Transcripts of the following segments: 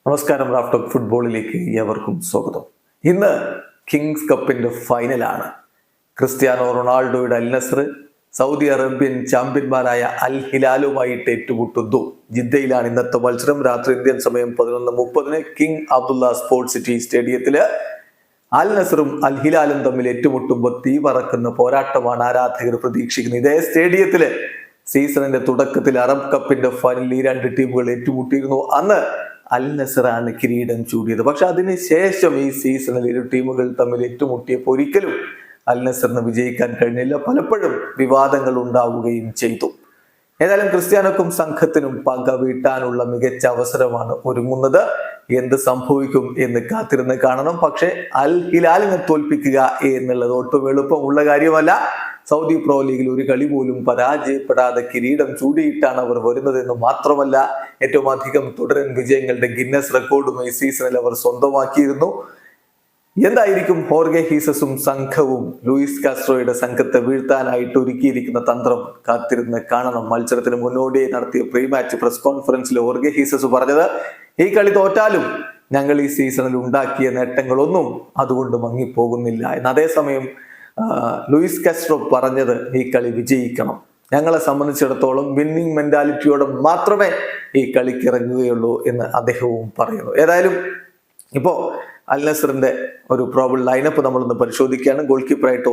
നമസ്കാരം. Raf talk ഫുട്ബോളിലേക്ക് ഏവർക്കും സ്വാഗതം. ഇന്ന് കിങ്സ് കപ്പിന്റെ ഫൈനലാണ്. ക്രിസ്ത്യാനോ റൊണാൾഡോയുടെ അൽ നസർ സൗദി അറേബ്യൻ ചാമ്പ്യന്മാരായ അൽ ഹിലാലുമായിട്ട് ഏറ്റുമുട്ടുന്നു. ജിദ്ദയിലാണ് ഇന്നത്തെ മത്സരം. രാത്രി ഇന്ത്യൻ സമയം 11:30 കിങ് അബ്ദുള്ള സ്പോർട്സ് സിറ്റി സ്റ്റേഡിയത്തില് അൽ നസറും അൽ ഹിലാലും തമ്മിൽ ഏറ്റുമുട്ടുമ്പോൾ തീ പറക്കുന്ന പോരാട്ടമാണ് ആരാധകർ പ്രതീക്ഷിക്കുന്നത്. ഇതേ സ്റ്റേഡിയത്തില് സീസണിന്റെ തുടക്കത്തിൽ അറബ് കപ്പിന്റെ ഫൈനലിൽ ഈ രണ്ട് ടീമുകൾ ഏറ്റുമുട്ടിയിരുന്നു. അന്ന് അൽ നസറാണ് കിരീടം ചൂടിയത്. പക്ഷെ അതിനുശേഷം ഈ സീസണിൽ ഇരു ടീമുകൾ തമ്മിൽ ഏറ്റുമുട്ടിയപ്പോൾ ഒരിക്കലും അൽ നസറിന് വിജയിക്കാൻ കഴിഞ്ഞില്ല. പലപ്പോഴും വിവാദങ്ങൾ ഉണ്ടാവുകയും ചെയ്തു. ഏതായാലും ക്രിസ്ത്യാനോക്കും സംഘത്തിനും പക വീട്ടാനുള്ള മികച്ച അവസരമാണ് ഒരുങ്ങുന്നത്. എന്ത് സംഭവിക്കും എന്ന് കാത്തിരുന്ന് കാണണം. പക്ഷെ അൽ ഹിലാലിനെ തോൽപ്പിക്കുക എന്നുള്ളത് ഒട്ടും എളുപ്പമുള്ള കാര്യമല്ല. സൗദി പ്രോ ലീഗിൽ ഒരു കളി പോലും പരാജയപ്പെടാതെ കിരീടം ചൂടിയിട്ടാണ് അവർ വരുന്നതെന്ന് മാത്രമല്ല, ഏറ്റവും അധികം തുടരൻ വിജയങ്ങളുടെ ഗിന്നസ് റെക്കോർഡും ഈ സീസണിൽ അവർ സ്വന്തമാക്കിയിരുന്നു. എന്തായിരിക്കും ഹോർഗെ ഹീസസും സംഘവും ലൂയിസ് കാസ്ട്രോയുടെ സംഘത്തെ വീഴ്ത്താനായിട്ട് ഒരുക്കിയിരിക്കുന്ന തന്ത്രം? കാത്തിരുന്ന് കാണണം. മത്സരത്തിന് മുന്നോടിയായി നടത്തിയ പ്രീ മാച്ച് പ്രസ് കോൺഫറൻസിൽ ഹോർഗെ ഹീസസ് പറഞ്ഞത്, ഈ കളി തോറ്റാലും ഞങ്ങൾ ഈ സീസണിൽ ഉണ്ടാക്കിയ നേട്ടങ്ങളൊന്നും അതുകൊണ്ട് മങ്ങിപ്പോകുന്നില്ല എന്ന്. അതേസമയം ലൂയിസ് കാസ്ട്രോ പറഞ്ഞത്, ഈ കളി വിജയിക്കണം, ഞങ്ങളെ സംബന്ധിച്ചിടത്തോളം വിന്നിങ് മെന്റാലിറ്റിയോടെ മാത്രമേ ഈ കളിക്ക് ഇറങ്ങുകയുള്ളൂ എന്ന് അദ്ദേഹവും പറയുന്നു. ഏതായാലും ഇപ്പോ അൽ നസറിന്റെ ഒരു പ്രോബിൾ ലൈനപ്പ് നമ്മളൊന്ന് പരിശോധിക്കുകയാണ്. ഗോൾ കീപ്പറായിട്ട്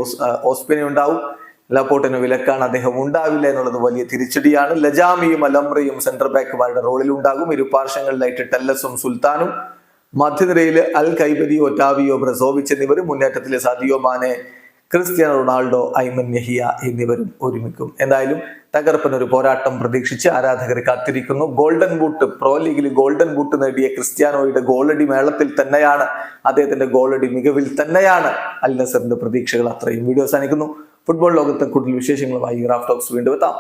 ഓസ്പിനെ ഉണ്ടാവും. ലപ്പോർട്ടിന് വിലക്കാണ്, അദ്ദേഹം ഉണ്ടാവില്ല എന്നുള്ളത് വലിയ തിരിച്ചടിയാണ്. ലജാമിയും അലംറയും സെന്റർ ബാക്കുമാരുടെ റോളിൽ ഉണ്ടാകും. ഇരു പാർശ്വങ്ങളിലായിട്ട് ടെല്ലസും സുൽത്താനും. മധ്യനിരയിൽ അൽ കൈബദിയോ, ഒറ്റാവിയോ, ബ്രസോവിച്ച് എന്നിവരും. മുന്നേറ്റത്തിലെ Sadio Mane, Cristiano Ronaldo, Ayman Yahya എന്നിവരും ഒരുമിക്കും. എന്തായാലും തകർപ്പനൊരു പോരാട്ടം പ്രതീക്ഷിച്ച് ആരാധകർ കാത്തിരിക്കുന്നു. ഗോൾഡൻ ബൂട്ട്, പ്രോ ലീഗിൽ ഗോൾഡൻ ബൂട്ട് നേടിയ ക്രിസ്ത്യാനോയുടെ ഗോളടി മേളത്തിൽ തന്നെയാണ്, അദ്ദേഹത്തിന്റെ ഗോളടി മികവിൽ തന്നെയാണ് അൽ നസറിന്റെ പ്രതീക്ഷകൾ. അത്രയും. വീഡിയോ അവസാനിക്കുന്നു. ഫുട്ബോൾ ലോകത്തെ കൂടുതൽ വിശേഷങ്ങളുമായി റാഫ് ടോക്സ് വീണ്ടും എത്താം.